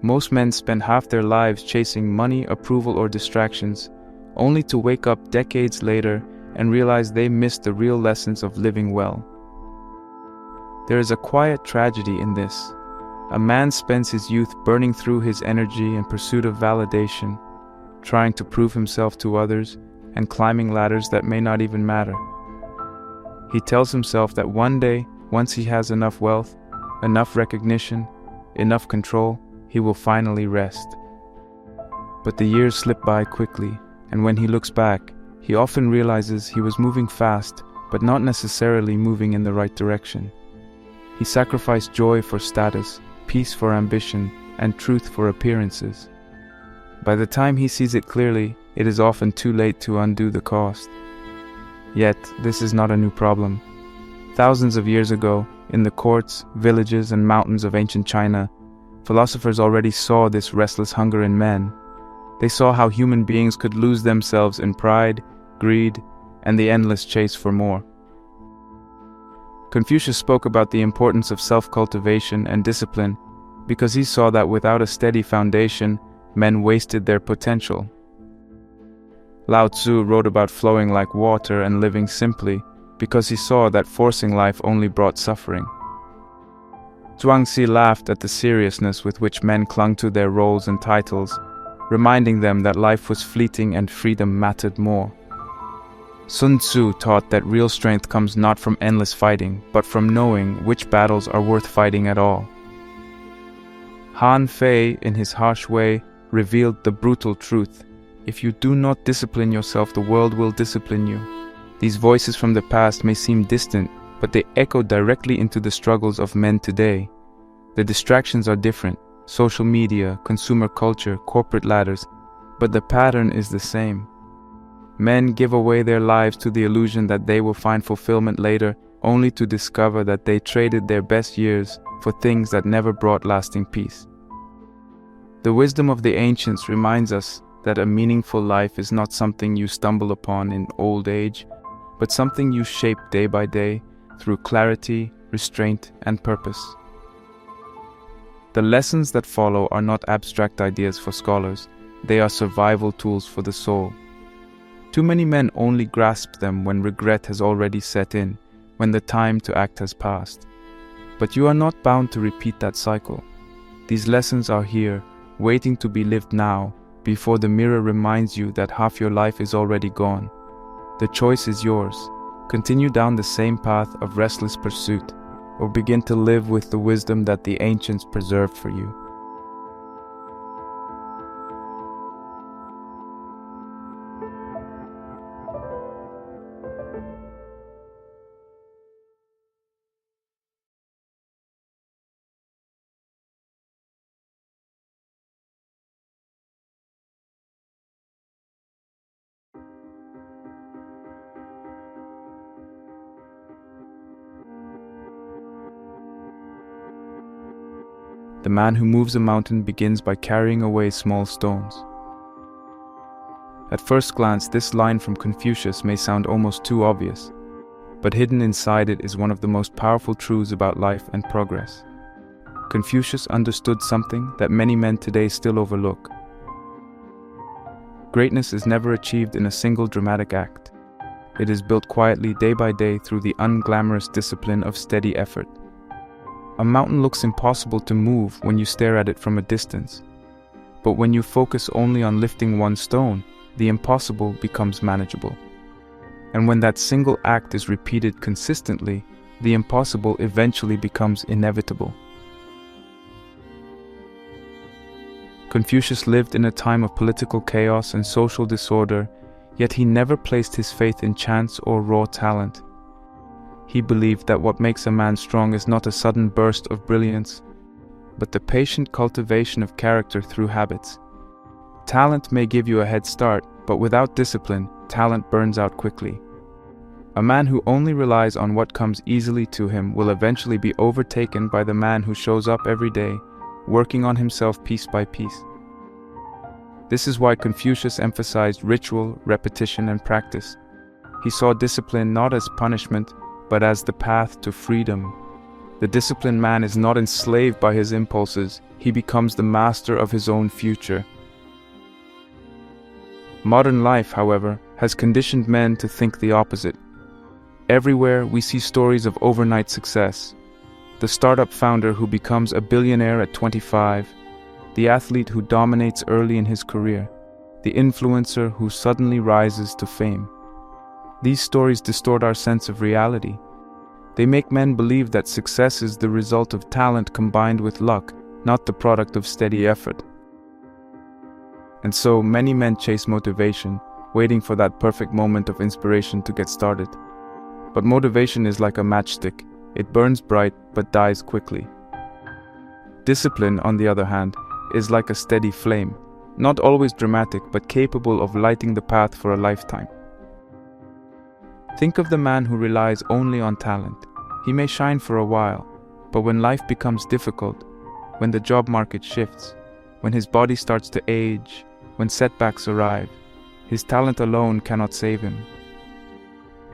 Most men spend half their lives chasing money, approval, or distractions, only to wake up decades later and realize they missed the real lessons of living well. There is a quiet tragedy in this. A man spends his youth burning through his energy in pursuit of validation, trying to prove himself to others, and climbing ladders that may not even matter. He tells himself that one day, once he has enough wealth, enough recognition, enough control, he will finally rest. But the years slip by quickly, and when he looks back, he often realizes he was moving fast, but not necessarily moving in the right direction. He sacrificed joy for status, peace for ambition, and truth for appearances. By the time he sees it clearly, it is often too late to undo the cost. Yet, this is not a new problem. Thousands of years ago, in the courts, villages, and mountains of ancient China, philosophers already saw this restless hunger in men. They saw how human beings could lose themselves in pride, greed, and the endless chase for more. Confucius spoke about the importance of self-cultivation and discipline because he saw that without a steady foundation, men wasted their potential. Lao Tzu wrote about flowing like water and living simply because he saw that forcing life only brought suffering. Zhuangzi laughed at the seriousness with which men clung to their roles and titles, reminding them that life was fleeting and freedom mattered more. Sun Tzu taught that real strength comes not from endless fighting, but from knowing which battles are worth fighting at all. Han Fei, in his harsh way, revealed the brutal truth. If you do not discipline yourself, the world will discipline you. These voices from the past may seem distant, but they echo directly into the struggles of men today. The distractions are different: social media, consumer culture, corporate ladders, but the pattern is the same. Men give away their lives to the illusion that they will find fulfillment later, only to discover that they traded their best years for things that never brought lasting peace. The wisdom of the ancients reminds us that a meaningful life is not something you stumble upon in old age, but something you shape day by day through clarity, restraint, and purpose. The lessons that follow are not abstract ideas for scholars, they are survival tools for the soul. Too many men only grasp them when regret has already set in, when the time to act has passed. But you are not bound to repeat that cycle. These lessons are here, waiting to be lived now, before the mirror reminds you that half your life is already gone. The choice is yours. Continue down the same path of restless pursuit, or begin to live with the wisdom that the ancients preserved for you. The man who moves a mountain begins by carrying away small stones. At first glance, this line from Confucius may sound almost too obvious, but hidden inside it is one of the most powerful truths about life and progress. Confucius understood something that many men today still overlook. Greatness is never achieved in a single dramatic act. It is built quietly day by day through the unglamorous discipline of steady effort. A mountain looks impossible to move when you stare at it from a distance. But when you focus only on lifting one stone, the impossible becomes manageable. And when that single act is repeated consistently, the impossible eventually becomes inevitable. Confucius lived in a time of political chaos and social disorder, yet he never placed his faith in chance or raw talent. He believed that what makes a man strong is not a sudden burst of brilliance, but the patient cultivation of character through habits. Talent may give you a head start, but without discipline, talent burns out quickly. A man who only relies on what comes easily to him will eventually be overtaken by the man who shows up every day, working on himself piece by piece. This is why Confucius emphasized ritual, repetition, and practice. He saw discipline not as punishment, but as the path to freedom. The disciplined man is not enslaved by his impulses, he becomes the master of his own future. Modern life, however, has conditioned men to think the opposite. Everywhere we see stories of overnight success. The startup founder who becomes a billionaire at 25, the athlete who dominates early in his career, the influencer who suddenly rises to fame. These stories distort our sense of reality. They make men believe that success is the result of talent combined with luck, not the product of steady effort. And so many men chase motivation, waiting for that perfect moment of inspiration to get started. But motivation is like a matchstick. It burns bright but dies quickly. Discipline, on the other hand, is like a steady flame, not always dramatic but capable of lighting the path for a lifetime. Think of the man who relies only on talent. He may shine for a while, but when life becomes difficult, when the job market shifts, when his body starts to age, when setbacks arrive, his talent alone cannot save him.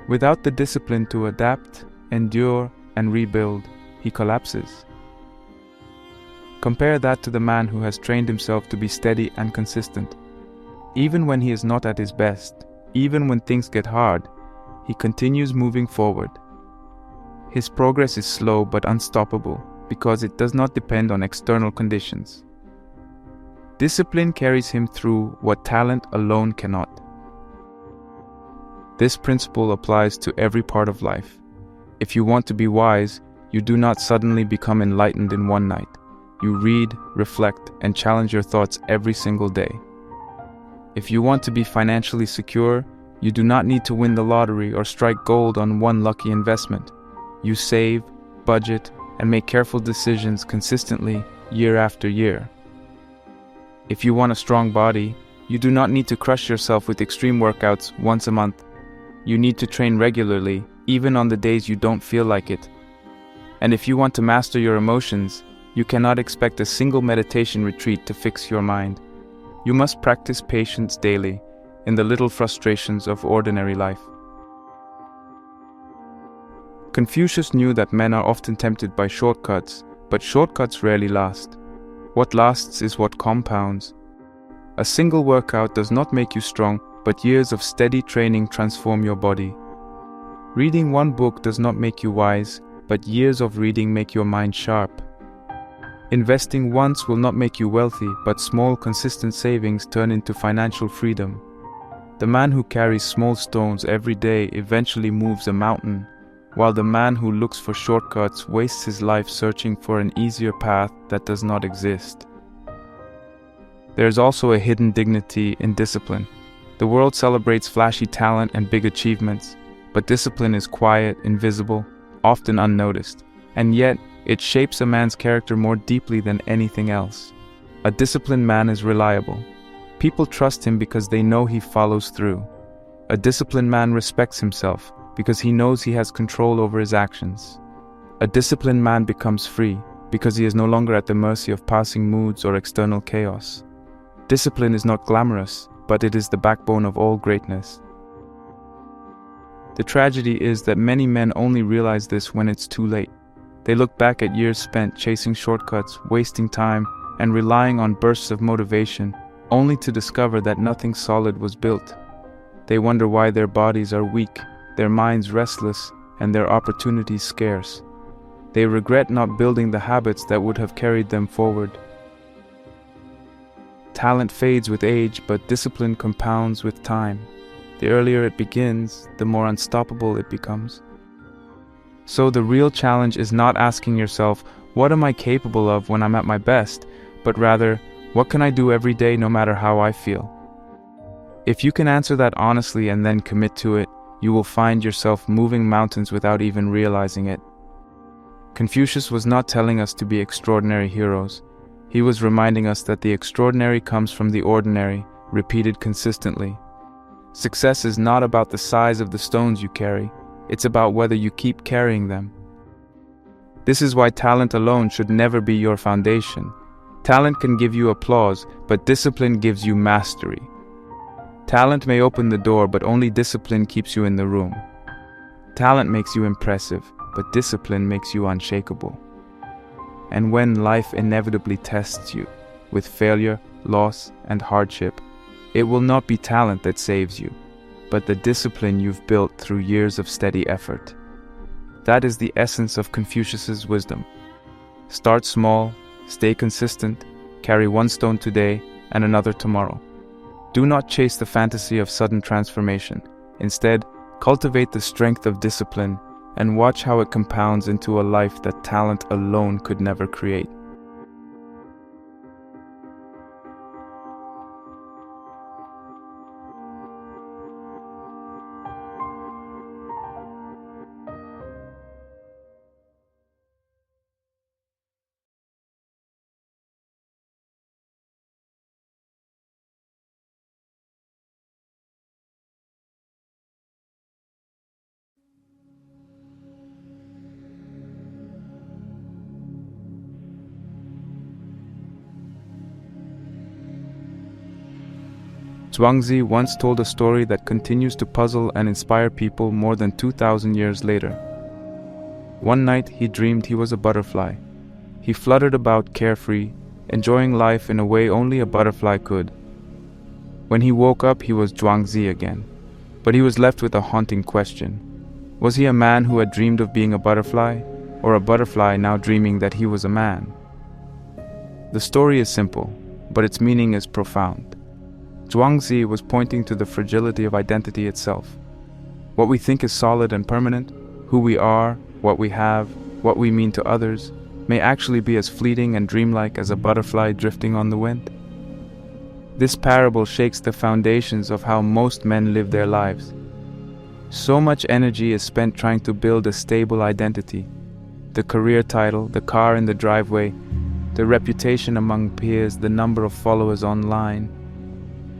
Without the discipline to adapt, endure, and rebuild, he collapses. Compare that to the man who has trained himself to be steady and consistent. Even when he is not at his best, even when things get hard, he continues moving forward. His progress is slow but unstoppable because it does not depend on external conditions. Discipline carries him through what talent alone cannot. This principle applies to every part of life. If you want to be wise, you do not suddenly become enlightened in one night. You read, reflect, and challenge your thoughts every single day. If you want to be financially secure, you do not need to win the lottery or strike gold on one lucky investment. You save, budget, and make careful decisions consistently year after year. If you want a strong body, you do not need to crush yourself with extreme workouts once a month. You need to train regularly, even on the days you don't feel like it. And if you want to master your emotions, you cannot expect a single meditation retreat to fix your mind. You must practice patience daily in the little frustrations of ordinary life. Confucius knew that men are often tempted by shortcuts, but shortcuts rarely last. What lasts is what compounds. A single workout does not make you strong, but years of steady training transform your body. Reading one book does not make you wise, but years of reading make your mind sharp. Investing once will not make you wealthy, but small, consistent savings turn into financial freedom. The man who carries small stones every day eventually moves a mountain, while the man who looks for shortcuts wastes his life searching for an easier path that does not exist. There is also a hidden dignity in discipline. The world celebrates flashy talent and big achievements, but discipline is quiet, invisible, often unnoticed, and yet it shapes a man's character more deeply than anything else. A disciplined man is reliable. People trust him because they know he follows through. A disciplined man respects himself because he knows he has control over his actions. A disciplined man becomes free because he is no longer at the mercy of passing moods or external chaos. Discipline is not glamorous, but it is the backbone of all greatness. The tragedy is that many men only realize this when it's too late. They look back at years spent chasing shortcuts, wasting time, and relying on bursts of motivation, only to discover that nothing solid was built. They wonder why their bodies are weak, their minds restless, and their opportunities scarce. They regret not building the habits that would have carried them forward. Talent fades with age, but discipline compounds with time. The earlier it begins, the more unstoppable it becomes. So the real challenge is not asking yourself, what am I capable of when I'm at my best, but rather, what can I do every day no matter how I feel? If you can answer that honestly and then commit to it, you will find yourself moving mountains without even realizing it. Confucius was not telling us to be extraordinary heroes. He was reminding us that the extraordinary comes from the ordinary, repeated consistently. Success is not about the size of the stones you carry, it's about whether you keep carrying them. This is why talent alone should never be your foundation. Talent can give you applause, but discipline gives you mastery. Talent may open the door, but only discipline keeps you in the room. Talent makes you impressive, but discipline makes you unshakable. And when life inevitably tests you with failure, loss, and hardship, it will not be talent that saves you, but the discipline you've built through years of steady effort. That is the essence of Confucius's wisdom. Start small, stay consistent, carry one stone today and another tomorrow. Do not chase the fantasy of sudden transformation. Instead, cultivate the strength of discipline and watch how it compounds into a life that talent alone could never create. Zhuangzi once told a story that continues to puzzle and inspire people more than 2,000 years later. One night he dreamed he was a butterfly. He fluttered about carefree, enjoying life in a way only a butterfly could. When he woke up, he was Zhuangzi again, but he was left with a haunting question. Was he a man who had dreamed of being a butterfly, or a butterfly now dreaming that he was a man? The story is simple, but its meaning is profound. Zhuangzi was pointing to the fragility of identity itself. What we think is solid and permanent, who we are, what we have, what we mean to others, may actually be as fleeting and dreamlike as a butterfly drifting on the wind. This parable shakes the foundations of how most men live their lives. So much energy is spent trying to build a stable identity. The career title, the car in the driveway, the reputation among peers, the number of followers online.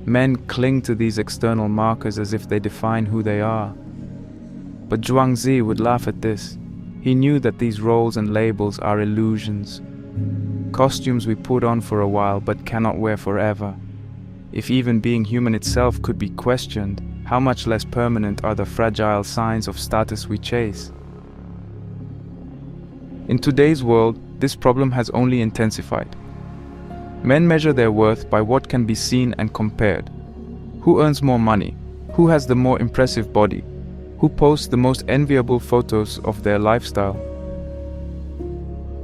Men cling to these external markers as if they define who they are. But Zhuangzi would laugh at this. He knew that these roles and labels are illusions, costumes we put on for a while but cannot wear forever. If even being human itself could be questioned, how much less permanent are the fragile signs of status we chase? In today's world, this problem has only intensified. Men measure their worth by what can be seen and compared. Who earns more money? Who has the more impressive body? Who posts the most enviable photos of their lifestyle?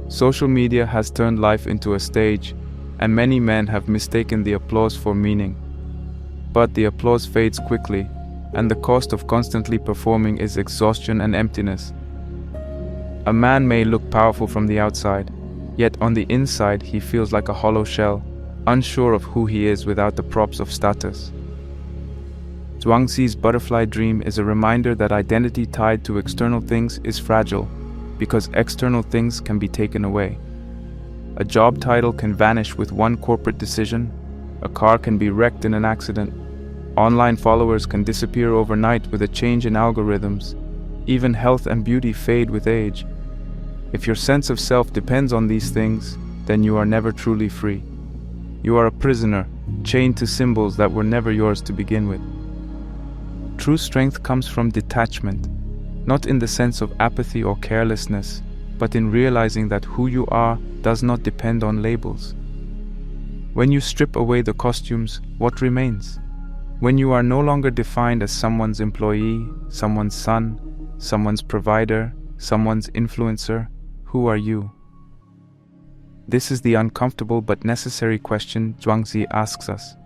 Social media has turned life into a stage, and many men have mistaken the applause for meaning. But the applause fades quickly, and the cost of constantly performing is exhaustion and emptiness. A man may look powerful from the outside, yet on the inside he feels like a hollow shell, unsure of who he is without the props of status. Zhuangzi's butterfly dream is a reminder that identity tied to external things is fragile, because external things can be taken away. A job title can vanish with one corporate decision, a car can be wrecked in an accident, online followers can disappear overnight with a change in algorithms, even health and beauty fade with age. If your sense of self depends on these things, then you are never truly free. You are a prisoner, chained to symbols that were never yours to begin with. True strength comes from detachment, not in the sense of apathy or carelessness, but in realizing that who you are does not depend on labels. When you strip away the costumes, what remains? When you are no longer defined as someone's employee, someone's son, someone's provider, someone's influencer, who are you? This is the uncomfortable but necessary question Zhuangzi asks us,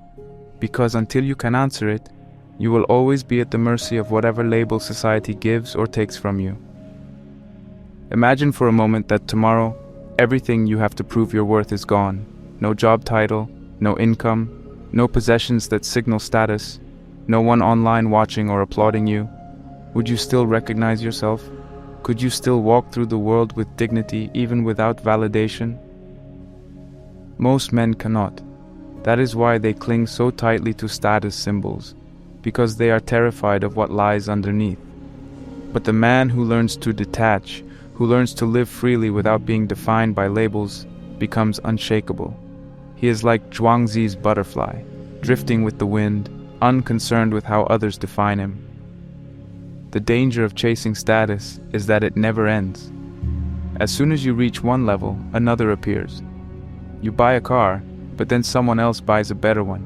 because until you can answer it, you will always be at the mercy of whatever label society gives or takes from you. Imagine for a moment that tomorrow, everything you have to prove your worth is gone. No job title, no income, no possessions that signal status, no one online watching or applauding you. Would you still recognize yourself? Could you still walk through the world with dignity even without validation? Most men cannot. That is why they cling so tightly to status symbols, because they are terrified of what lies underneath. But the man who learns to detach, who learns to live freely without being defined by labels, becomes unshakable. He is like Zhuangzi's butterfly, drifting with the wind, unconcerned with how others define him. The danger of chasing status is that it never ends. As soon as you reach one level, another appears. You buy a car, but then someone else buys a better one.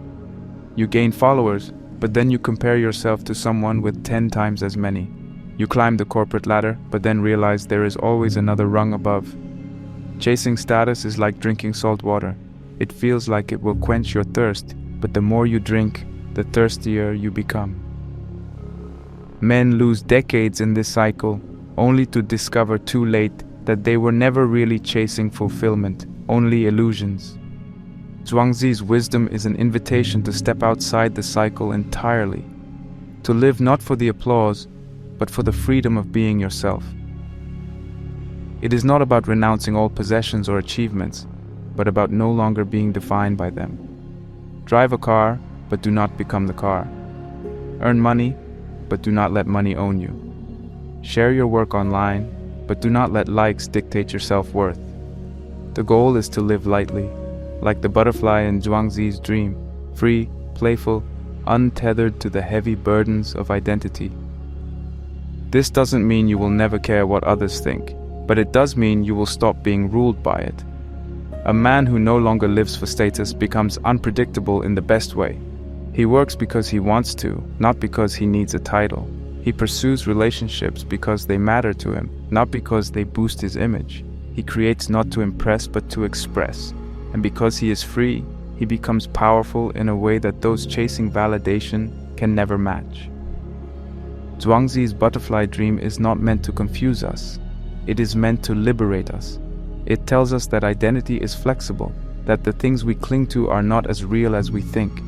You gain followers, but then you compare yourself to someone with 10 times as many. You climb the corporate ladder, but then realize there is always another rung above. Chasing status is like drinking salt water. It feels like it will quench your thirst, but the more you drink, the thirstier you become. Men lose decades in this cycle, only to discover too late that they were never really chasing fulfillment, only illusions. Zhuangzi's wisdom is an invitation to step outside the cycle entirely, to live not for the applause, but for the freedom of being yourself. It is not about renouncing all possessions or achievements, but about no longer being defined by them. Drive a car, but do not become the car. Earn money, but do not let money own you. Share your work online, but do not let likes dictate your self-worth. The goal is to live lightly, like the butterfly in Zhuangzi's dream, free, playful, untethered to the heavy burdens of identity. This doesn't mean you will never care what others think, but it does mean you will stop being ruled by it. A man who no longer lives for status becomes unpredictable in the best way. He works because he wants to, not because he needs a title. He pursues relationships because they matter to him, not because they boost his image. He creates not to impress but to express. And because he is free, he becomes powerful in a way that those chasing validation can never match. Zhuangzi's butterfly dream is not meant to confuse us. It is meant to liberate us. It tells us that identity is flexible, that the things we cling to are not as real as we think.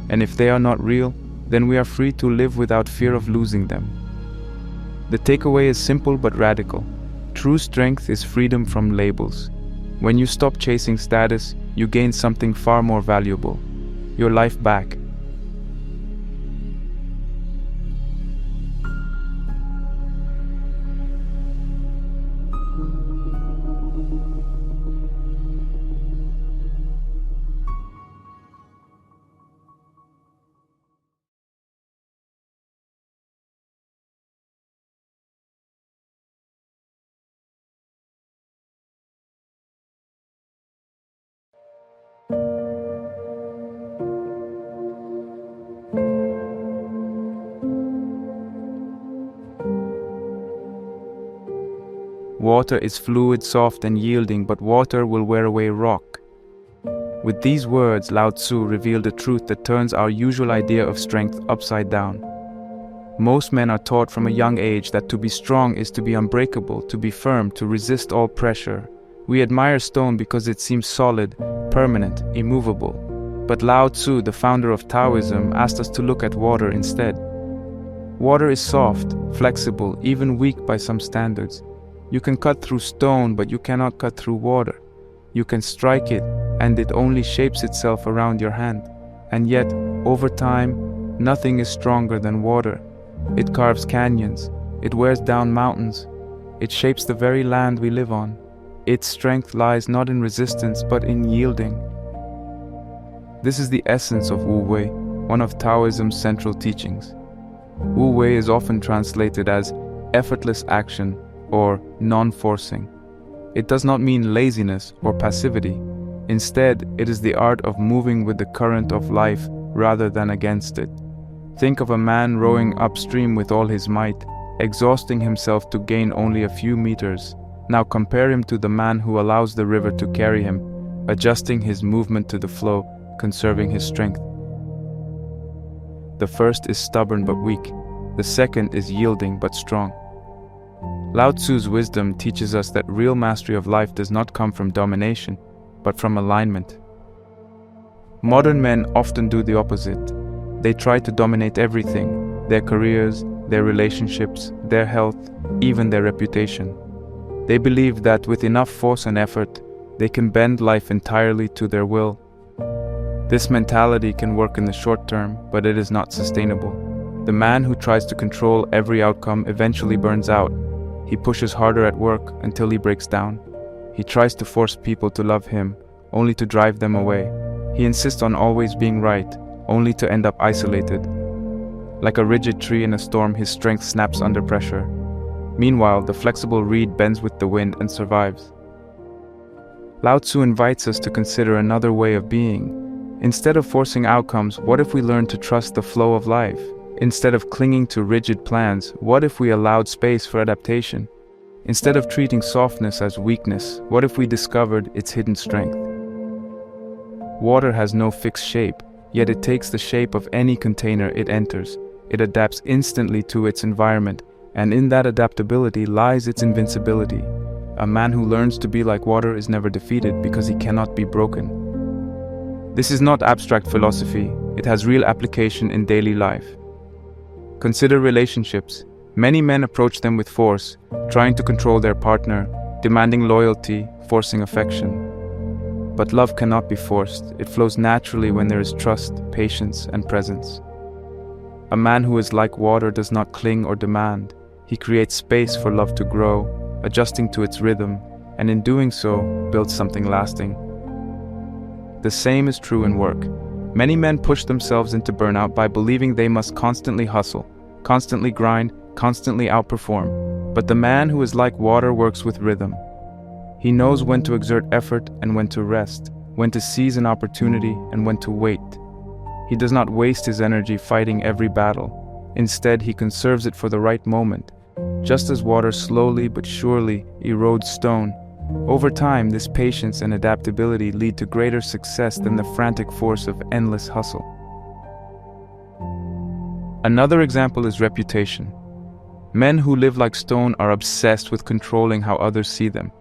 And if they are not real, then we are free to live without fear of losing them. The takeaway is simple but radical. True strength is freedom from labels. When you stop chasing status, you gain something far more valuable: your life back. Water is fluid, soft and yielding, but water will wear away rock. With these words, Lao Tzu revealed a truth that turns our usual idea of strength upside down. Most men are taught from a young age that to be strong is to be unbreakable, to be firm, to resist all pressure. We admire stone because it seems solid, permanent, immovable. But Lao Tzu, the founder of Taoism, asked us to look at water instead. Water is soft, flexible, even weak by some standards. You can cut through stone, but you cannot cut through water. You can strike it, and it only shapes itself around your hand. And yet, over time, nothing is stronger than water. It carves canyons. It wears down mountains. It shapes the very land we live on. Its strength lies not in resistance, but in yielding. This is the essence of Wu Wei, one of Taoism's central teachings. Wu Wei is often translated as effortless action or non-forcing. It does not mean laziness or passivity. Instead, it is the art of moving with the current of life rather than against it. Think of a man rowing upstream with all his might, exhausting himself to gain only a few meters. Now compare him to the man who allows the river to carry him, adjusting his movement to the flow, conserving his strength. The first is stubborn but weak. The second is yielding but strong. Lao Tzu's wisdom teaches us that real mastery of life does not come from domination, but from alignment. Modern men often do the opposite. They try to dominate everything: their careers, their relationships, their health, even their reputation. They believe that with enough force and effort, they can bend life entirely to their will. This mentality can work in the short term, but it is not sustainable. The man who tries to control every outcome eventually burns out. He pushes harder at work until he breaks down. He tries to force people to love him, only to drive them away. He insists on always being right, only to end up isolated. Like a rigid tree in a storm, his strength snaps under pressure. Meanwhile, the flexible reed bends with the wind and survives. Lao Tzu invites us to consider another way of being. Instead of forcing outcomes, what if we learn to trust the flow of life? Instead of clinging to rigid plans, what if we allowed space for adaptation? Instead of treating softness as weakness, what if we discovered its hidden strength? Water has no fixed shape, yet it takes the shape of any container it enters. It adapts instantly to its environment, and in that adaptability lies its invincibility. A man who learns to be like water is never defeated because he cannot be broken. This is not abstract philosophy, it has real application in daily life. Consider relationships. Many men approach them with force, trying to control their partner, demanding loyalty, forcing affection. But love cannot be forced. It flows naturally when there is trust, patience, and presence. A man who is like water does not cling or demand. He creates space for love to grow, adjusting to its rhythm, and in doing so, builds something lasting. The same is true in work. Many men push themselves into burnout by believing they must constantly hustle, constantly grind, constantly outperform. But the man who is like water works with rhythm. He knows when to exert effort and when to rest, when to seize an opportunity and when to wait. He does not waste his energy fighting every battle. Instead, he conserves it for the right moment. Just as water slowly but surely erodes stone, over time this patience and adaptability lead to greater success than the frantic force of endless hustle. Another example is reputation. Men who live like stone are obsessed with controlling how others see them.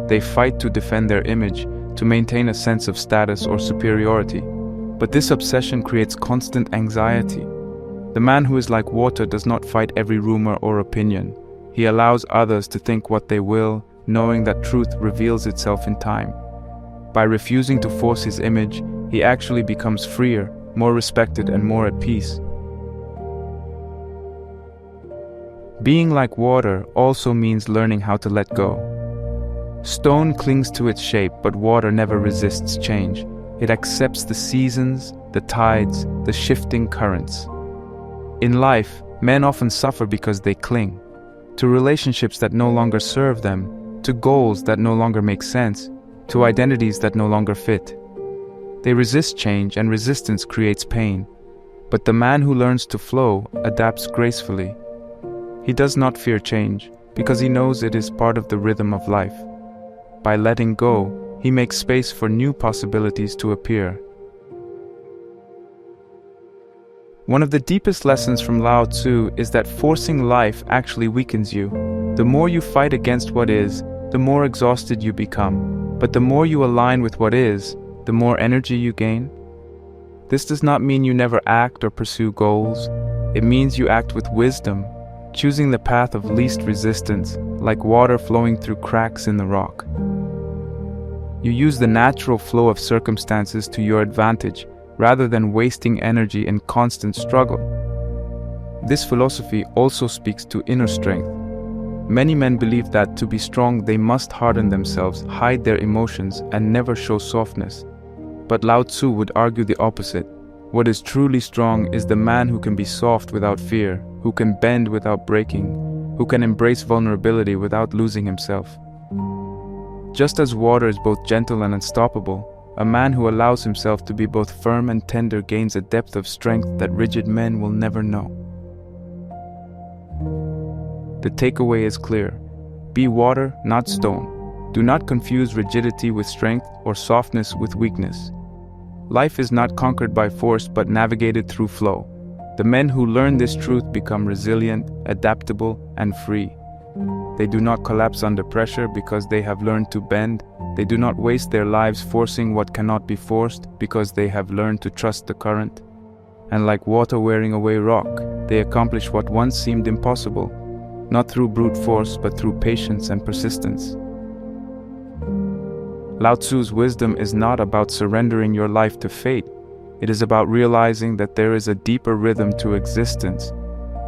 They fight to defend their image, to maintain a sense of status or superiority. But this obsession creates constant anxiety. The man who is like water does not fight every rumor or opinion. He allows others to think what they will, knowing that truth reveals itself in time. By refusing to force his image, he actually becomes freer, more respected, and more at peace. Being like water also means learning how to let go. Stone clings to its shape, but water never resists change. It accepts the seasons, the tides, the shifting currents. In life, men often suffer because they cling to relationships that no longer serve them, to goals that no longer make sense, to identities that no longer fit. They resist change, and resistance creates pain. But the man who learns to flow adapts gracefully. He does not fear change, because he knows it is part of the rhythm of life. By letting go, he makes space for new possibilities to appear. One of the deepest lessons from Lao Tzu is that forcing life actually weakens you. The more you fight against what is, the more exhausted you become. But the more you align with what is, the more energy you gain. This does not mean you never act or pursue goals. It means you act with wisdom, choosing the path of least resistance, like water flowing through cracks in the rock. You use the natural flow of circumstances to your advantage, rather than wasting energy in constant struggle. This philosophy also speaks to inner strength. Many men believe that to be strong they must harden themselves, hide their emotions, and never show softness. But Lao Tzu would argue the opposite. What is truly strong is the man who can be soft without fear, who can bend without breaking, who can embrace vulnerability without losing himself. Just as water is both gentle and unstoppable, a man who allows himself to be both firm and tender gains a depth of strength that rigid men will never know. The takeaway is clear. Be water, not stone. Do not confuse rigidity with strength or softness with weakness. Life is not conquered by force but navigated through flow. The men who learn this truth become resilient, adaptable, and free. They do not collapse under pressure because they have learned to bend. They do not waste their lives forcing what cannot be forced because they have learned to trust the current. And like water wearing away rock, they accomplish what once seemed impossible, not through brute force but through patience and persistence. Lao Tzu's wisdom is not about surrendering your life to fate. It is about realizing that there is a deeper rhythm to existence,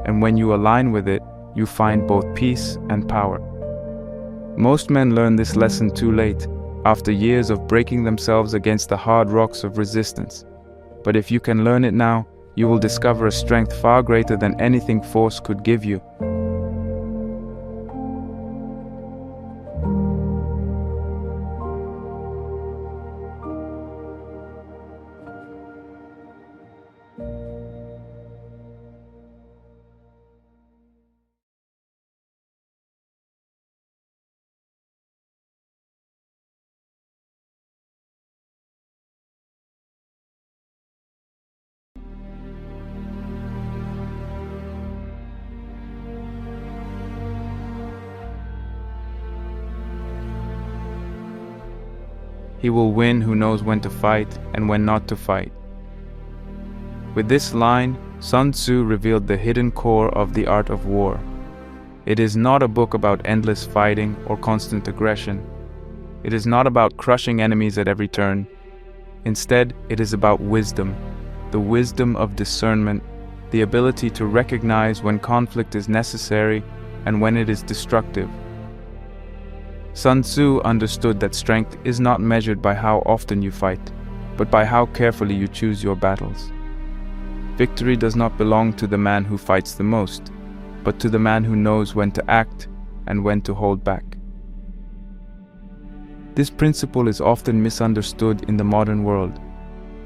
and when you align with it, you find both peace and power. Most men learn this lesson too late, after years of breaking themselves against the hard rocks of resistance. But if you can learn it now, you will discover a strength far greater than anything force could give you. He will win who knows when to fight and when not to fight. With this line, Sun Tzu revealed the hidden core of the art of war. It is not a book about endless fighting or constant aggression. It is not about crushing enemies at every turn. Instead, it is about wisdom, the wisdom of discernment, the ability to recognize when conflict is necessary and when it is destructive. Sun Tzu understood that strength is not measured by how often you fight, but by how carefully you choose your battles. Victory does not belong to the man who fights the most, but to the man who knows when to act and when to hold back. This principle is often misunderstood in the modern world.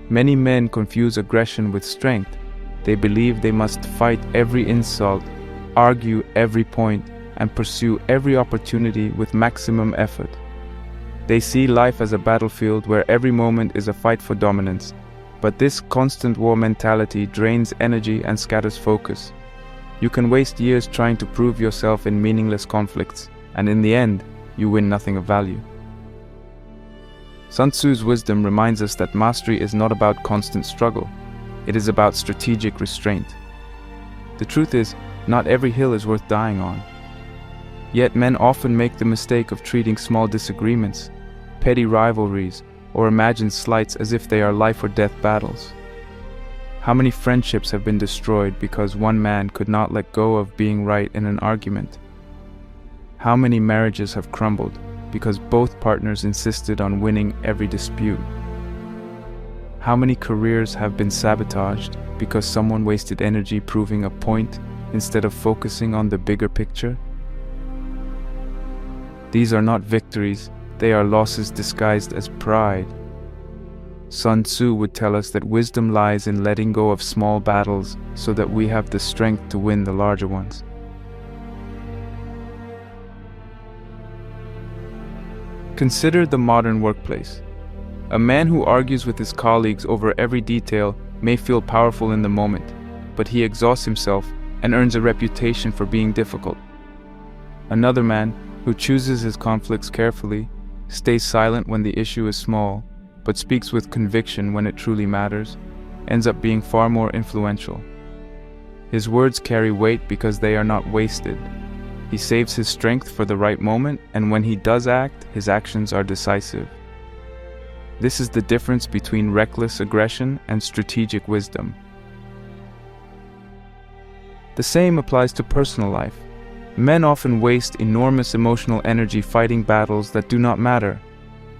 Many men confuse aggression with strength. They believe they must fight every insult, argue every point, and pursue every opportunity with maximum effort. They see life as a battlefield where every moment is a fight for dominance, but this constant war mentality drains energy and scatters focus. You can waste years trying to prove yourself in meaningless conflicts, and in the end, you win nothing of value. Sun Tzu's wisdom reminds us that mastery is not about constant struggle. It is about strategic restraint. The truth is, not every hill is worth dying on. Yet men often make the mistake of treating small disagreements, petty rivalries, or imagined slights as if they are life or death battles. How many friendships have been destroyed because one man could not let go of being right in an argument? How many marriages have crumbled because both partners insisted on winning every dispute? How many careers have been sabotaged because someone wasted energy proving a point instead of focusing on the bigger picture? These are not victories, they are losses disguised as pride. Sun Tzu would tell us that wisdom lies in letting go of small battles so that we have the strength to win the larger ones. Consider the modern workplace. A man who argues with his colleagues over every detail may feel powerful in the moment, but he exhausts himself and earns a reputation for being difficult. Another man, who chooses his conflicts carefully, stays silent when the issue is small, but speaks with conviction when it truly matters, ends up being far more influential. His words carry weight because they are not wasted. He saves his strength for the right moment, and when he does act, his actions are decisive. This is the difference between reckless aggression and strategic wisdom. The same applies to personal life. Men often waste enormous emotional energy fighting battles that do not matter.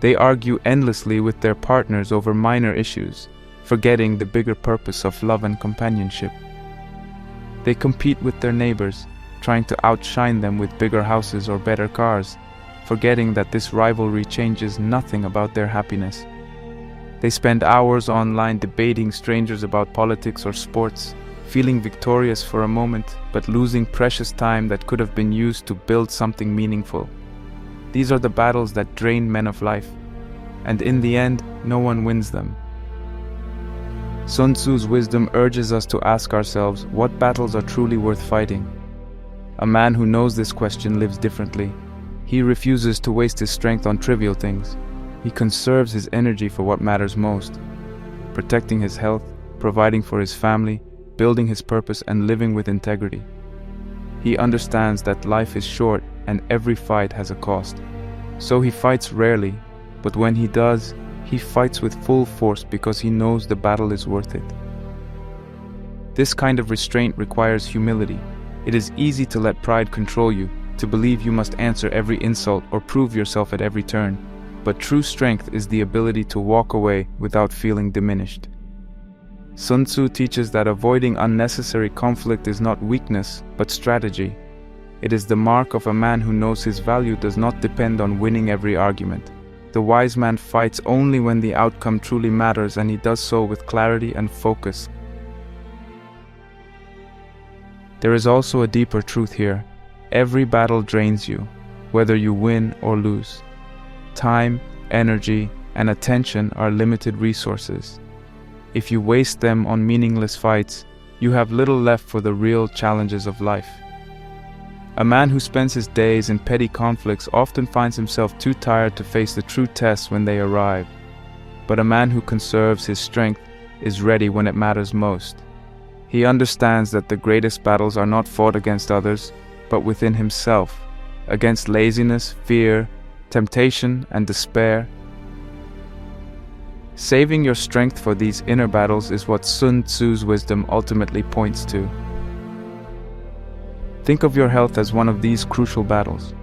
They argue endlessly with their partners over minor issues, forgetting the bigger purpose of love and companionship. They compete with their neighbors, trying to outshine them with bigger houses or better cars, forgetting that this rivalry changes nothing about their happiness. They spend hours online debating strangers about politics or sports, feeling victorious for a moment, but losing precious time that could have been used to build something meaningful. These are the battles that drain men of life, and in the end, no one wins them. Sun Tzu's wisdom urges us to ask ourselves what battles are truly worth fighting. A man who knows this question lives differently. He refuses to waste his strength on trivial things. He conserves his energy for what matters most, protecting his health, providing for his family, building his purpose, and living with integrity. He understands that life is short and every fight has a cost. So he fights rarely, but when he does, he fights with full force because he knows the battle is worth it. This kind of restraint requires humility. It is easy to let pride control you, to believe you must answer every insult or prove yourself at every turn. But true strength is the ability to walk away without feeling diminished. Sun Tzu teaches that avoiding unnecessary conflict is not weakness, but strategy. It is the mark of a man who knows his value does not depend on winning every argument. The wise man fights only when the outcome truly matters, and he does so with clarity and focus. There is also a deeper truth here. Every battle drains you, whether you win or lose. Time, energy, and attention are limited resources. If you waste them on meaningless fights, you have little left for the real challenges of life. A man who spends his days in petty conflicts often finds himself too tired to face the true tests when they arrive. But a man who conserves his strength is ready when it matters most. He understands that the greatest battles are not fought against others, but within himself, against laziness, fear, temptation, and despair. Saving your strength for these inner battles is what Sun Tzu's wisdom ultimately points to. Think of your health as one of these crucial battles.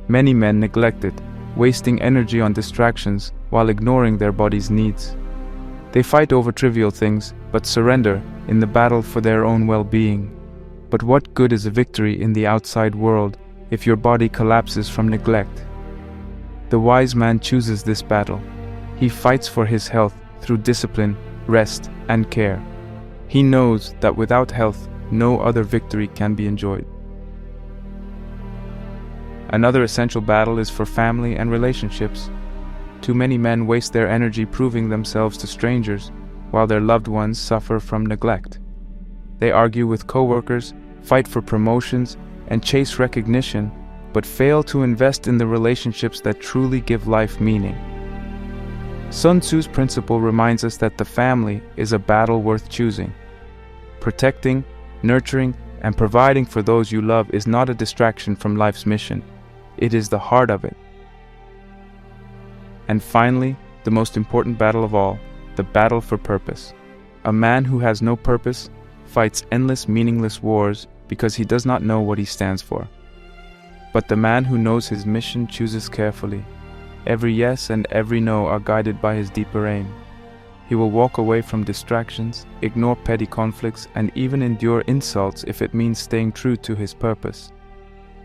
Many men neglect it, wasting energy on distractions while ignoring their body's needs. They fight over trivial things, but surrender in the battle for their own well-being. But what good is a victory in the outside world if your body collapses from neglect? The wise man chooses this battle. He fights for his health through discipline, rest, and care. He knows that without health, no other victory can be enjoyed. Another essential battle is for family and relationships. Too many men waste their energy proving themselves to strangers, while their loved ones suffer from neglect. They argue with coworkers, fight for promotions, and chase recognition, but fail to invest in the relationships that truly give life meaning. Sun Tzu's principle reminds us that the family is a battle worth choosing. Protecting, nurturing, and providing for those you love is not a distraction from life's mission. It is the heart of it. And finally, the most important battle of all, the battle for purpose. A man who has no purpose fights endless meaningless wars because he does not know what he stands for. But the man who knows his mission chooses carefully. Every yes and every no are guided by his deeper aim. He will walk away from distractions, ignore petty conflicts, and even endure insults if it means staying true to his purpose.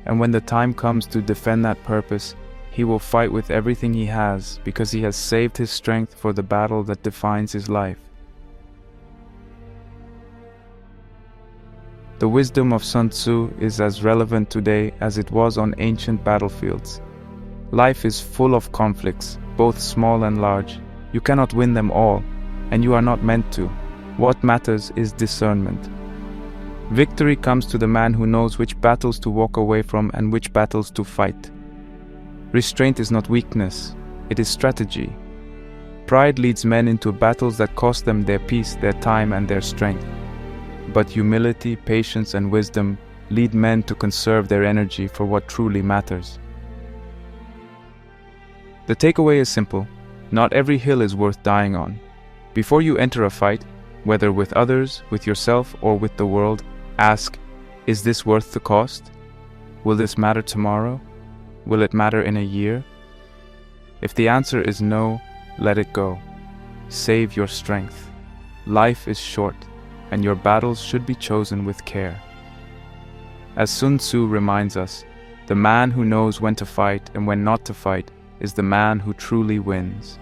And when the time comes to defend that purpose, he will fight with everything he has because he has saved his strength for the battle that defines his life. The wisdom of Sun Tzu is as relevant today as it was on ancient battlefields. Life is full of conflicts, both small and large. You cannot win them all, and you are not meant to. What matters is discernment. Victory comes to the man who knows which battles to walk away from and which battles to fight. Restraint is not weakness, it is strategy. Pride leads men into battles that cost them their peace, their time, and their strength. But humility, patience, and wisdom lead men to conserve their energy for what truly matters. The takeaway is simple. Not every hill is worth dying on. Before you enter a fight, whether with others, with yourself, or with the world, ask, is this worth the cost? Will this matter tomorrow? Will it matter in a year? If the answer is no, let it go. Save your strength. Life is short, and your battles should be chosen with care. As Sun Tzu reminds us, the man who knows when to fight and when not to fight is the man who truly wins.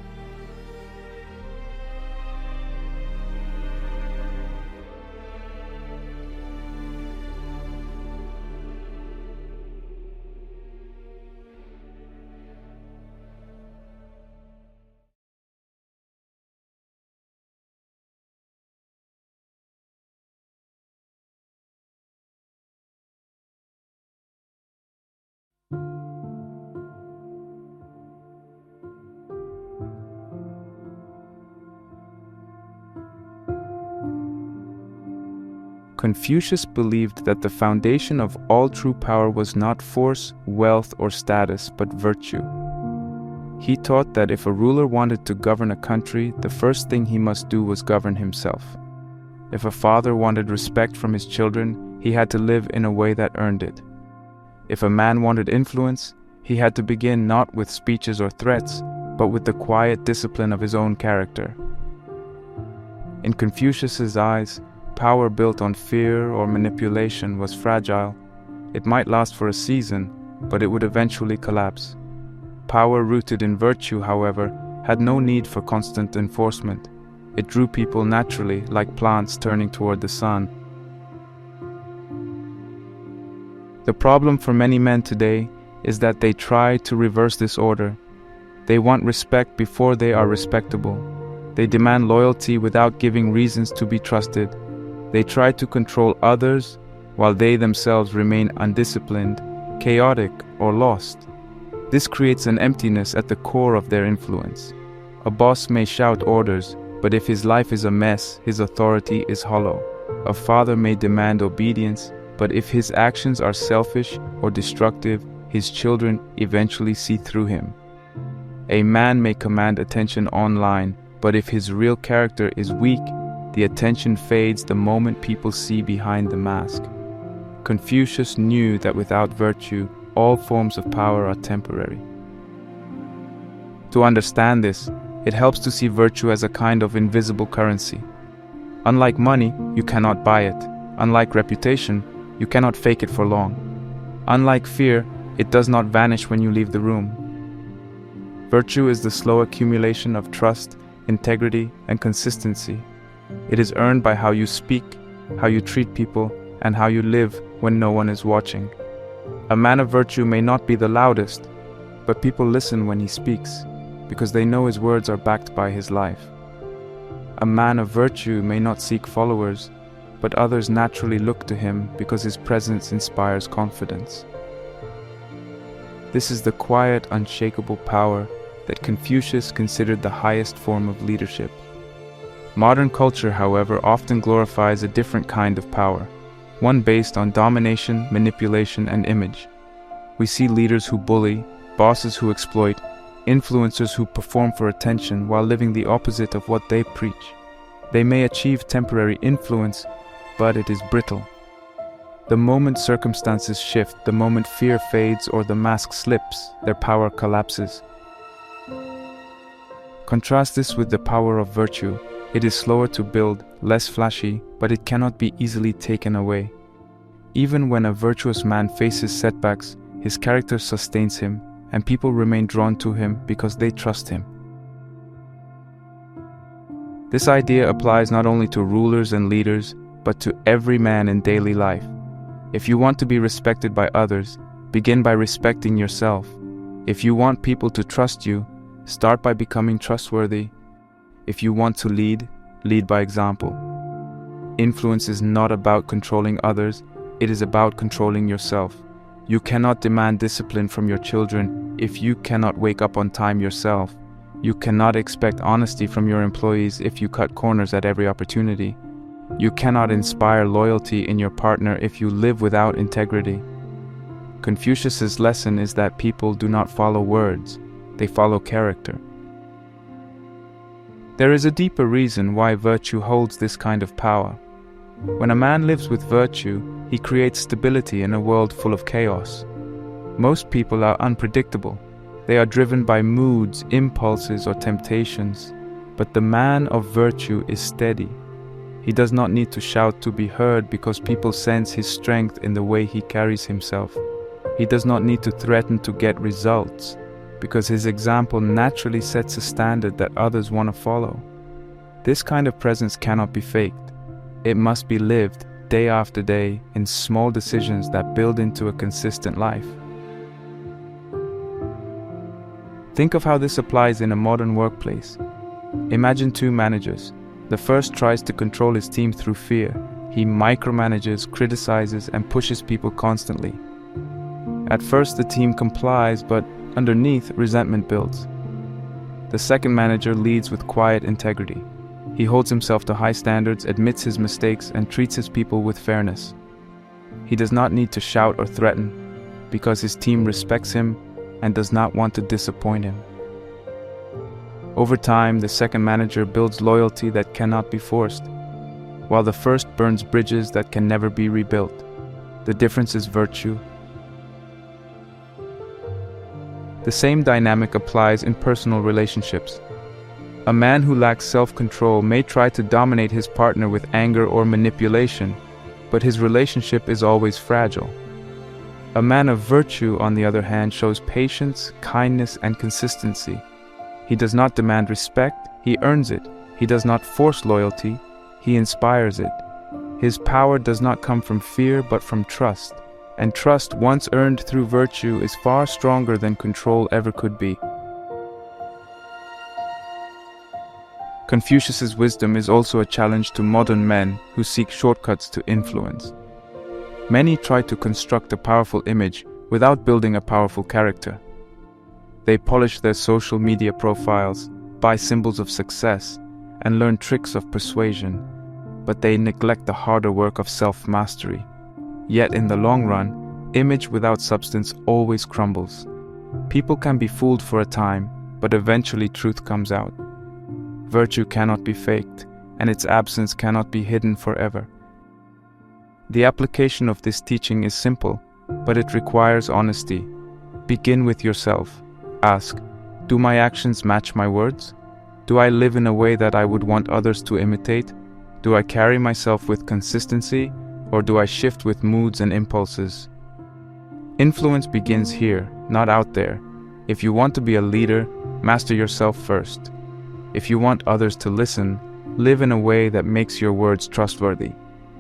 Confucius believed that the foundation of all true power was not force, wealth, or status, but virtue. He taught that if a ruler wanted to govern a country, the first thing he must do was govern himself. If a father wanted respect from his children, he had to live in a way that earned it. If a man wanted influence, he had to begin not with speeches or threats, but with the quiet discipline of his own character. In Confucius's eyes, power built on fear or manipulation was fragile. It might last for a season, but it would eventually collapse. Power rooted in virtue, however, had no need for constant enforcement. It drew people naturally, like plants turning toward the sun. The problem for many men today is that they try to reverse this order. They want respect before they are respectable. They demand loyalty without giving reasons to be trusted. They try to control others while they themselves remain undisciplined, chaotic, or lost. This creates an emptiness at the core of their influence. A boss may shout orders, but if his life is a mess, his authority is hollow. A father may demand obedience, but if his actions are selfish or destructive, his children eventually see through him. A man may command attention online, but if his real character is weak, the attention fades the moment people see behind the mask. Confucius knew that without virtue, all forms of power are temporary. To understand this, it helps to see virtue as a kind of invisible currency. Unlike money, you cannot buy it. Unlike reputation, you cannot fake it for long. Unlike fear, it does not vanish when you leave the room. Virtue is the slow accumulation of trust, integrity, and consistency. It is earned by how you speak, how you treat people, and how you live when no one is watching. A man of virtue may not be the loudest, but people listen when he speaks, because they know his words are backed by his life. A man of virtue may not seek followers, but others naturally look to him because his presence inspires confidence. This is the quiet, unshakable power that Confucius considered the highest form of leadership. Modern culture, however, often glorifies a different kind of power, one based on domination, manipulation, and image. We see leaders who bully, bosses who exploit, influencers who perform for attention while living the opposite of what they preach. They may achieve temporary influence, but it is brittle. The moment circumstances shift, the moment fear fades or the mask slips, their power collapses. Contrast this with the power of virtue. It is slower to build, less flashy, but it cannot be easily taken away. Even when a virtuous man faces setbacks, his character sustains him, and people remain drawn to him because they trust him. This idea applies not only to rulers and leaders, but to every man in daily life. If you want to be respected by others, begin by respecting yourself. If you want people to trust you, start by becoming trustworthy. If you want to lead, lead by example. Influence is not about controlling others, it is about controlling yourself. You cannot demand discipline from your children if you cannot wake up on time yourself. You cannot expect honesty from your employees if you cut corners at every opportunity. You cannot inspire loyalty in your partner if you live without integrity. Confucius's lesson is that people do not follow words, they follow character. There is a deeper reason why virtue holds this kind of power. When a man lives with virtue, he creates stability in a world full of chaos. Most people are unpredictable. They are driven by moods, impulses, or temptations. But the man of virtue is steady. He does not need to shout to be heard because people sense his strength in the way he carries himself. He does not need to threaten to get results because his example naturally sets a standard that others want to follow. This kind of presence cannot be faked. It must be lived day after day in small decisions that build into a consistent life. Think of how this applies in a modern workplace. Imagine two managers. The first tries to control his team through fear. He micromanages, criticizes, and pushes people constantly. At first, the team complies, but underneath, resentment builds. The second manager leads with quiet integrity. He holds himself to high standards, admits his mistakes, and treats his people with fairness. He does not need to shout or threaten, because his team respects him and does not want to disappoint him. Over time, the second manager builds loyalty that cannot be forced, while the first burns bridges that can never be rebuilt. The difference is virtue. The same dynamic applies in personal relationships. A man who lacks self-control may try to dominate his partner with anger or manipulation, but his relationship is always fragile. A man of virtue, on the other hand, shows patience, kindness, and consistency. He does not demand respect, he earns it. He does not force loyalty, he inspires it. His power does not come from fear, but from trust. And trust, once earned through virtue, is far stronger than control ever could be. Confucius's wisdom is also a challenge to modern men who seek shortcuts to influence. Many try to construct a powerful image without building a powerful character. They polish their social media profiles, buy symbols of success, and learn tricks of persuasion, but they neglect the harder work of self-mastery. Yet in the long run, image without substance always crumbles. People can be fooled for a time, but eventually truth comes out. Virtue cannot be faked, and its absence cannot be hidden forever. The application of this teaching is simple, but it requires honesty. Begin with yourself. Ask, do my actions match my words? Do I live in a way that I would want others to imitate? Do I carry myself with consistency, or do I shift with moods and impulses? Influence begins here, not out there. If you want to be a leader, master yourself first. If you want others to listen, live in a way that makes your words trustworthy.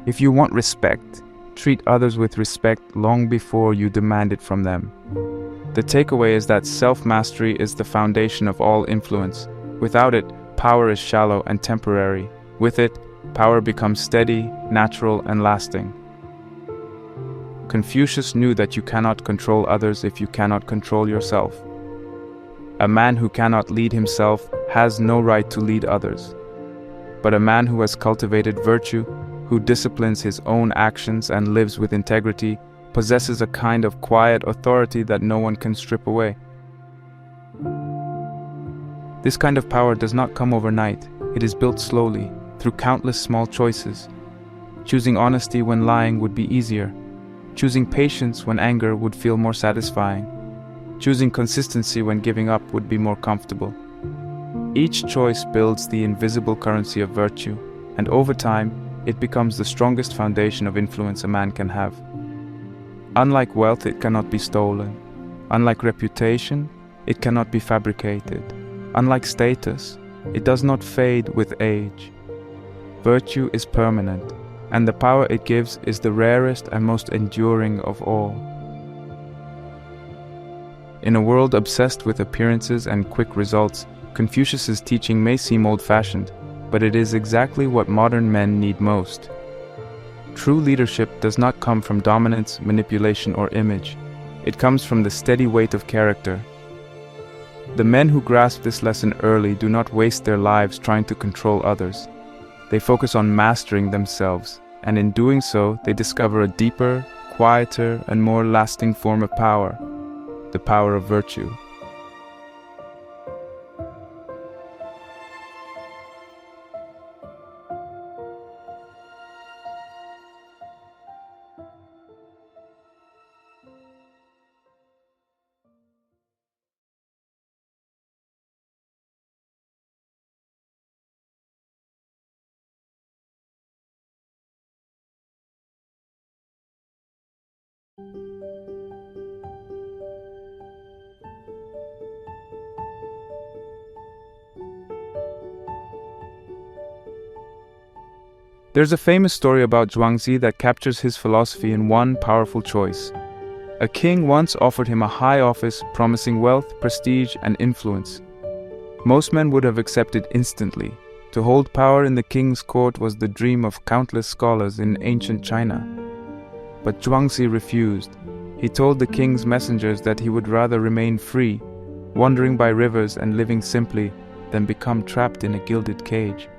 If you want respect, treat others with respect long before you demand it from them. The takeaway is that self-mastery is the foundation of all influence. Without it, power is shallow and temporary. With it, power becomes steady, natural, and lasting. Confucius knew that you cannot control others if you cannot control yourself. A man who cannot lead himself has no right to lead others. But a man who has cultivated virtue, who disciplines his own actions and lives with integrity, possesses a kind of quiet authority that no one can strip away. This kind of power does not come overnight. It is built slowly, through countless small choices. Choosing honesty when lying would be easier. Choosing patience when anger would feel more satisfying. Choosing consistency when giving up would be more comfortable. Each choice builds the invisible currency of virtue, and over time, it becomes the strongest foundation of influence a man can have. Unlike wealth, it cannot be stolen. Unlike reputation, it cannot be fabricated. Unlike status, it does not fade with age. Virtue is permanent, and the power it gives is the rarest and most enduring of all. In a world obsessed with appearances and quick results, Confucius's teaching may seem old-fashioned, but it is exactly what modern men need most. True leadership does not come from dominance, manipulation, or image. It comes from the steady weight of character. The men who grasp this lesson early do not waste their lives trying to control others. They focus on mastering themselves, and in doing so, they discover a deeper, quieter, and more lasting form of power, the power of virtue. There's a famous story about Zhuangzi that captures his philosophy in one powerful choice. A king once offered him a high office promising wealth, prestige, and influence. Most men would have accepted instantly. To hold power in the king's court was the dream of countless scholars in ancient China. But Zhuangzi refused. He told the king's messengers that he would rather remain free, wandering by rivers and living simply, than become trapped in a gilded cage.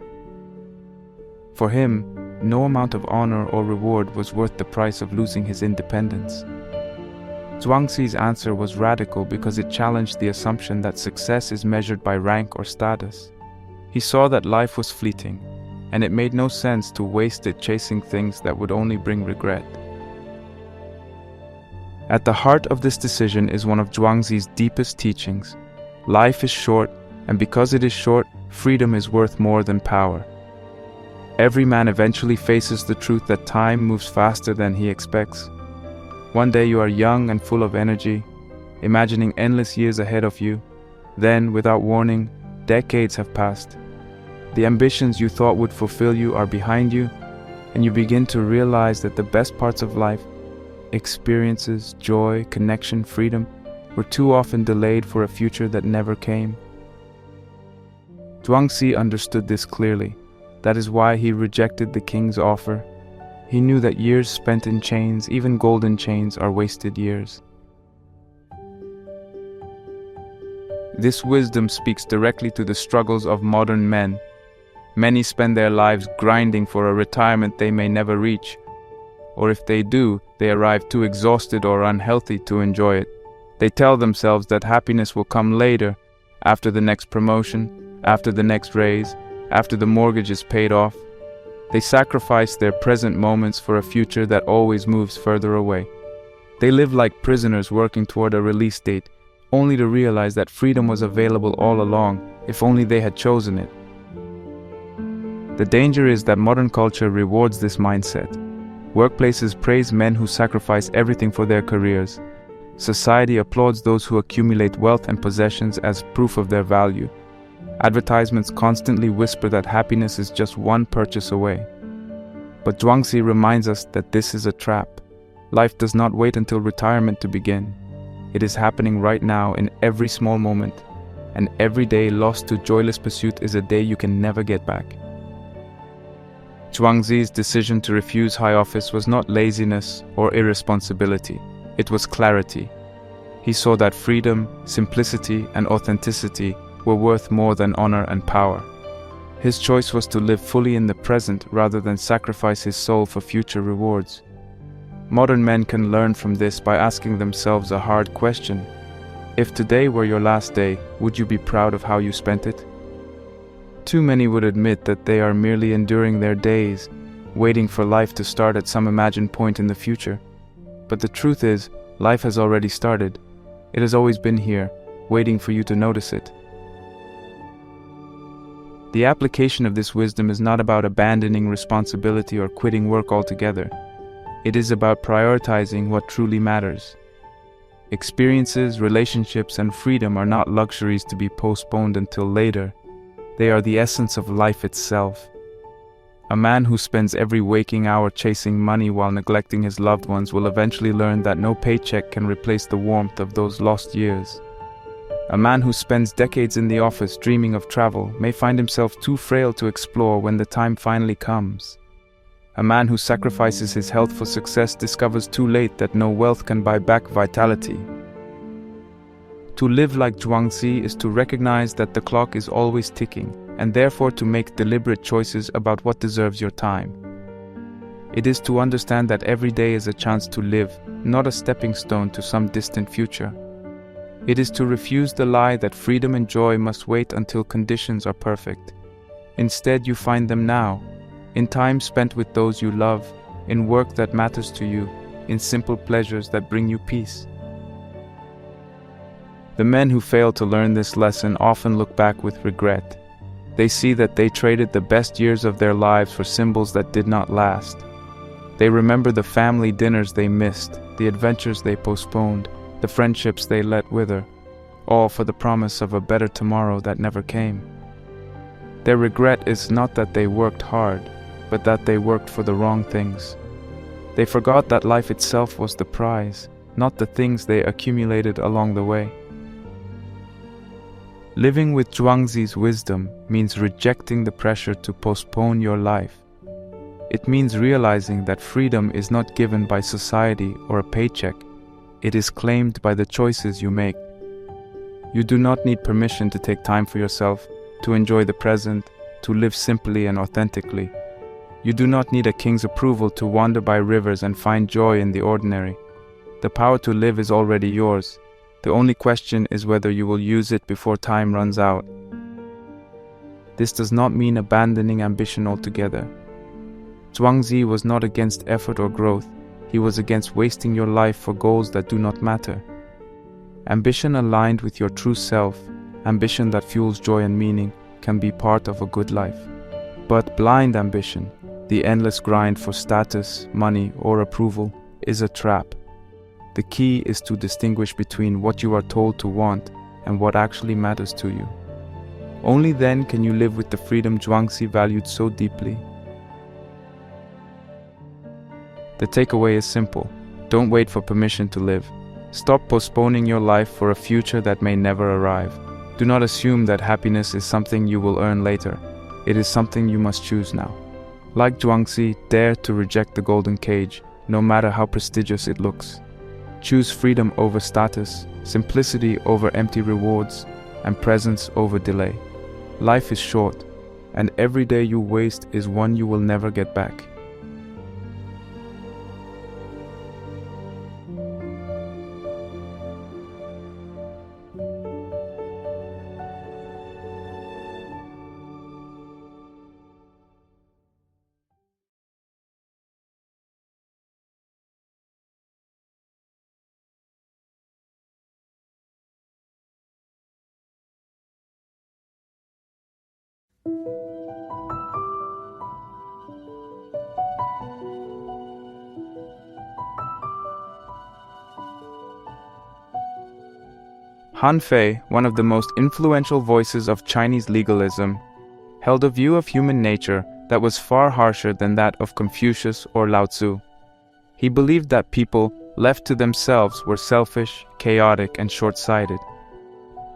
For him, no amount of honor or reward was worth the price of losing his independence. Zhuangzi's answer was radical because it challenged the assumption that success is measured by rank or status. He saw that life was fleeting, and it made no sense to waste it chasing things that would only bring regret. At the heart of this decision is one of Zhuangzi's deepest teachings. Life is short, And because it is short, freedom is worth more than power. Every man eventually faces the truth that time moves faster than he expects. One day you are young and full of energy, imagining endless years ahead of you. Then, without warning, decades have passed. The ambitions you thought would fulfill you are behind you, and you begin to realize that the best parts of life, experiences, joy, connection, freedom, were too often delayed for a future that never came. Zhuangzi understood this clearly. That is why he rejected the king's offer. He knew that years spent in chains, even golden chains, are wasted years. This wisdom speaks directly to the struggles of modern men. Many spend their lives grinding for a retirement they may never reach, or if they do, they arrive too exhausted or unhealthy to enjoy it. They tell themselves that happiness will come later, after the next promotion, after the next raise, after the mortgage is paid off. They sacrifice their present moments for a future that always moves further away. They live like prisoners working toward a release date, only to realize that freedom was available all along, if only they had chosen it. The danger is that modern culture rewards this mindset. Workplaces praise men who sacrifice everything for their careers. Society applauds those who accumulate wealth and possessions as proof of their value. Advertisements constantly whisper that happiness is just one purchase away. But Zhuangzi reminds us that this is a trap. Life does not wait until retirement to begin. It is happening right now in every small moment, and every day lost to joyless pursuit is a day you can never get back. Zhuangzi's decision to refuse high office was not laziness or irresponsibility. It was clarity. He saw that freedom, simplicity, and authenticity were worth more than honor and power. His choice was to live fully in the present rather than sacrifice his soul for future rewards. Modern men can learn from this by asking themselves a hard question. If today were your last day, would you be proud of how you spent it? Too many would admit that they are merely enduring their days, waiting for life to start at some imagined point in the future. But the truth is, life has already started. It has always been here, waiting for you to notice it. The application of this wisdom is not about abandoning responsibility or quitting work altogether. It is about prioritizing what truly matters. Experiences, relationships, and freedom are not luxuries to be postponed until later. They are the essence of life itself. A man who spends every waking hour chasing money while neglecting his loved ones will eventually learn that no paycheck can replace the warmth of those lost years. A man who spends decades in the office dreaming of travel may find himself too frail to explore when the time finally comes. A man who sacrifices his health for success discovers too late that no wealth can buy back vitality. To live like Zhuangzi is to recognize that the clock is always ticking, and therefore to make deliberate choices about what deserves your time. It is to understand that every day is a chance to live, not a stepping stone to some distant future. It is to refuse the lie that freedom and joy must wait until conditions are perfect. Instead, you find them now, in time spent with those you love, in work that matters to you, in simple pleasures that bring you peace. The men who fail to learn this lesson often look back with regret. They see that they traded the best years of their lives for symbols that did not last. They remember the family dinners they missed, the adventures they postponed, the friendships they let wither, all for the promise of a better tomorrow that never came. Their regret is not that they worked hard, but that they worked for the wrong things. They forgot that life itself was the prize, not the things they accumulated along the way. Living with Zhuangzi's wisdom means rejecting the pressure to postpone your life. It means realizing that freedom is not given by society or a paycheck. It is claimed by the choices you make. You do not need permission to take time for yourself, to enjoy the present, to live simply and authentically. You do not need a king's approval to wander by rivers and find joy in the ordinary. The power to live is already yours. The only question is whether you will use it before time runs out. This does not mean abandoning ambition altogether. Zhuangzi was not against effort or growth. He was against wasting your life for goals that do not matter. Ambition aligned with your true self, ambition that fuels joy and meaning, can be part of a good life. But blind ambition, the endless grind for status, money, or approval, is a trap. The key is to distinguish between what you are told to want and what actually matters to you. Only then can you live with the freedom Zhuangzi valued so deeply. The takeaway is simple. Don't wait for permission to live. Stop postponing your life for a future that may never arrive. Do not assume that happiness is something you will earn later. It is something you must choose now. Like Zhuangzi, dare to reject the golden cage, no matter how prestigious it looks. Choose freedom over status, simplicity over empty rewards, and presence over delay. Life is short, and every day you waste is one you will never get back. Han Fei, one of the most influential voices of Chinese legalism, held a view of human nature that was far harsher than that of Confucius or Lao Tzu. He believed that people, left to themselves, were selfish, chaotic, and short-sighted.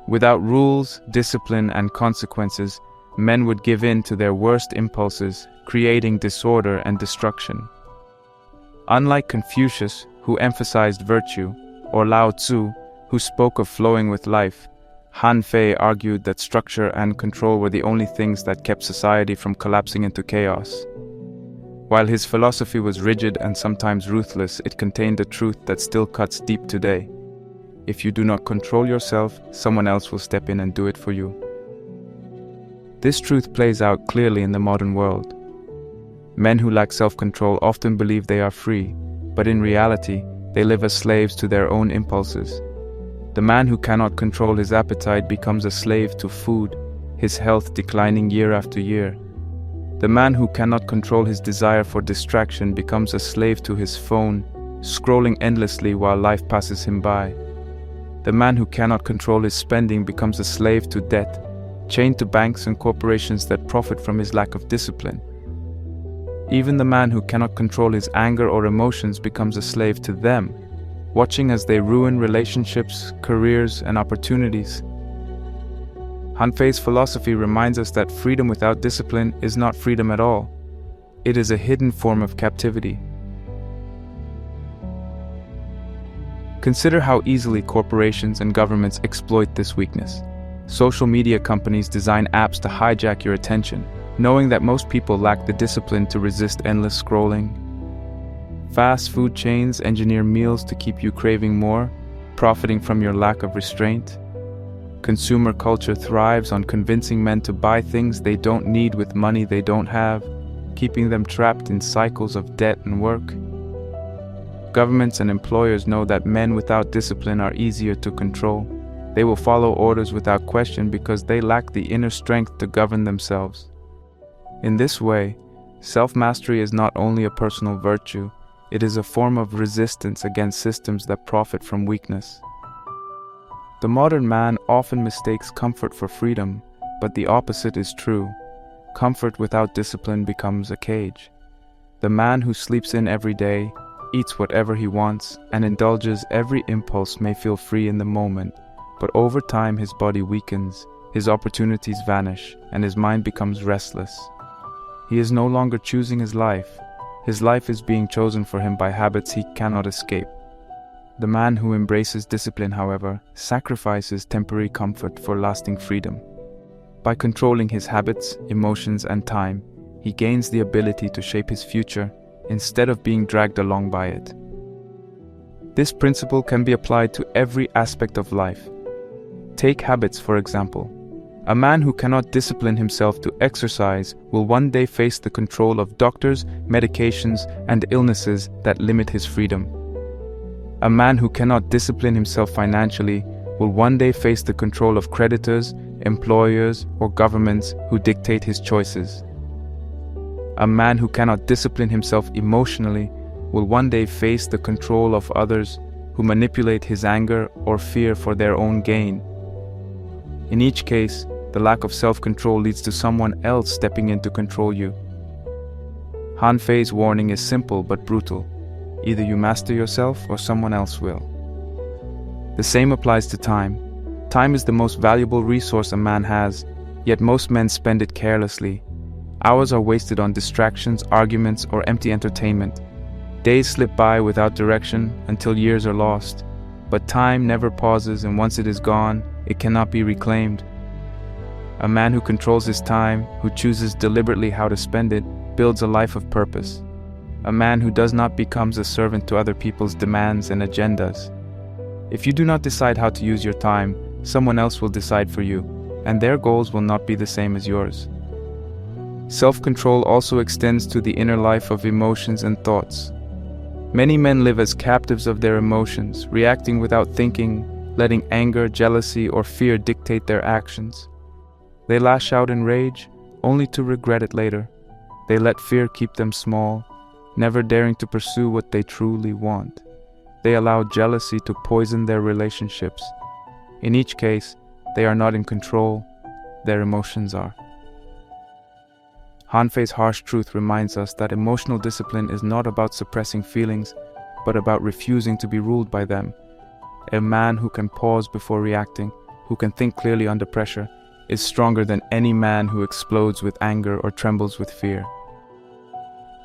Without rules, discipline, and consequences, men would give in to their worst impulses, creating disorder and destruction. Unlike Confucius, who emphasized virtue, or Lao Tzu, who spoke of flowing with life, Han Fei argued that structure and control were the only things that kept society from collapsing into chaos. While his philosophy was rigid and sometimes ruthless, it contained a truth that still cuts deep today. If you do not control yourself, someone else will step in and do it for you. This truth plays out clearly in the modern world. Men who lack self-control often believe they are free, but in reality, they live as slaves to their own impulses. The man who cannot control his appetite becomes a slave to food, his health declining year after year. The man who cannot control his desire for distraction becomes a slave to his phone, scrolling endlessly while life passes him by. The man who cannot control his spending becomes a slave to debt, chained to banks and corporations that profit from his lack of discipline. Even the man who cannot control his anger or emotions becomes a slave to them, watching as they ruin relationships, careers, and opportunities. Han Fei's philosophy reminds us that freedom without discipline is not freedom at all. It is a hidden form of captivity. Consider how easily corporations and governments exploit this weakness. Social media companies design apps to hijack your attention, knowing that most people lack the discipline to resist endless scrolling. Fast food chains engineer meals to keep you craving more, profiting from your lack of restraint. Consumer culture thrives on convincing men to buy things they don't need with money they don't have, keeping them trapped in cycles of debt and work. Governments and employers know that men without discipline are easier to control. They will follow orders without question because they lack the inner strength to govern themselves. In this way, self-mastery is not only a personal virtue, it is a form of resistance against systems that profit from weakness. The modern man often mistakes comfort for freedom, but the opposite is true. Comfort without discipline becomes a cage. The man who sleeps in every day, eats whatever he wants, and indulges every impulse may feel free in the moment, but over time his body weakens, his opportunities vanish, and his mind becomes restless. He is no longer choosing his life. His life is being chosen for him by habits he cannot escape. The man who embraces discipline, however, sacrifices temporary comfort for lasting freedom. By controlling his habits, emotions, and time, he gains the ability to shape his future instead of being dragged along by it. This principle can be applied to every aspect of life. Take habits, for example. A man who cannot discipline himself to exercise will one day face the control of doctors, medications, and illnesses that limit his freedom. A man who cannot discipline himself financially will one day face the control of creditors, employers, or governments who dictate his choices. A man who cannot discipline himself emotionally will one day face the control of others who manipulate his anger or fear for their own gain. In each case, the lack of self-control leads to someone else stepping in to control you. Han Fei's warning is simple but brutal. Either you master yourself or someone else will. The same applies to time. Time is the most valuable resource a man has, yet most men spend it carelessly. Hours are wasted on distractions, arguments, or empty entertainment. Days slip by without direction until years are lost. But time never pauses, and once it is gone, it cannot be reclaimed. A man who controls his time, who chooses deliberately how to spend it, builds a life of purpose. A man who does not becomes a servant to other people's demands and agendas. If you do not decide how to use your time, someone else will decide for you, and their goals will not be the same as yours. Self-control also extends to the inner life of emotions and thoughts. Many men live as captives of their emotions, reacting without thinking, letting anger, jealousy, or fear dictate their actions. They lash out in rage, only to regret it later. They let fear keep them small, never daring to pursue what they truly want. They allow jealousy to poison their relationships. In each case, they are not in control, their emotions are. Han Fei's harsh truth reminds us that emotional discipline is not about suppressing feelings, but about refusing to be ruled by them. A man who can pause before reacting, who can think clearly under pressure, is stronger than any man who explodes with anger or trembles with fear.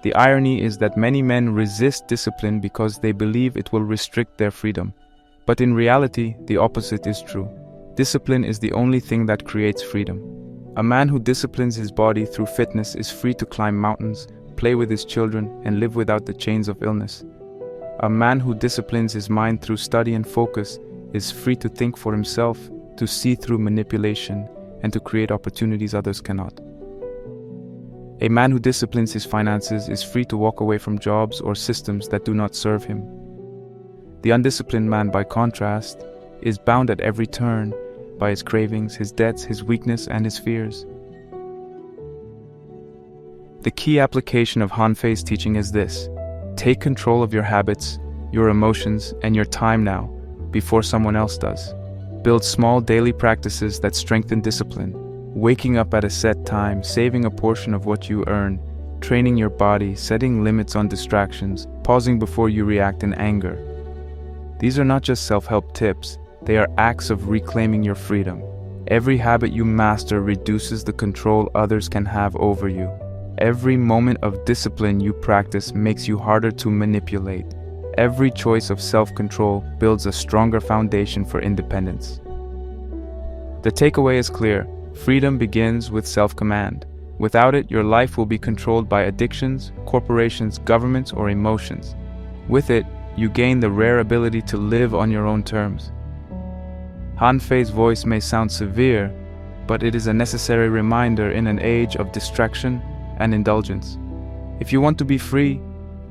The irony is that many men resist discipline because they believe it will restrict their freedom. But in reality, the opposite is true. Discipline is the only thing that creates freedom. A man who disciplines his body through fitness is free to climb mountains, play with his children, and live without the chains of illness. A man who disciplines his mind through study and focus is free to think for himself, to see through manipulation, and to create opportunities others cannot. A man who disciplines his finances is free to walk away from jobs or systems that do not serve him. The undisciplined man, by contrast, is bound at every turn by his cravings, his debts, his weakness, and his fears. The key application of Han Fei's teaching is this: take control of your habits, your emotions, and your time now, before someone else does. Build small daily practices that strengthen discipline, waking up at a set time, saving a portion of what you earn, training your body, setting limits on distractions, pausing before you react in anger. These are not just self-help tips, they are acts of reclaiming your freedom. Every habit you master reduces the control others can have over you. Every moment of discipline you practice makes you harder to manipulate. Every choice of self-control builds a stronger foundation for independence. The takeaway is clear: freedom begins with self-command. Without it, your life will be controlled by addictions, corporations, governments, or emotions. With it, you gain the rare ability to live on your own terms. Han Fei's voice may sound severe, but it is a necessary reminder in an age of distraction and indulgence. If you want to be free,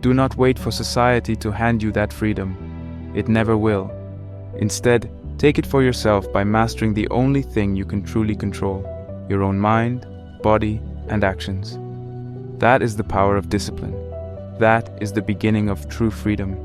do not wait for society to hand you that freedom. It never will. Instead, take it for yourself by mastering the only thing you can truly control: your own mind, body, and actions. That is the power of discipline. That is the beginning of true freedom.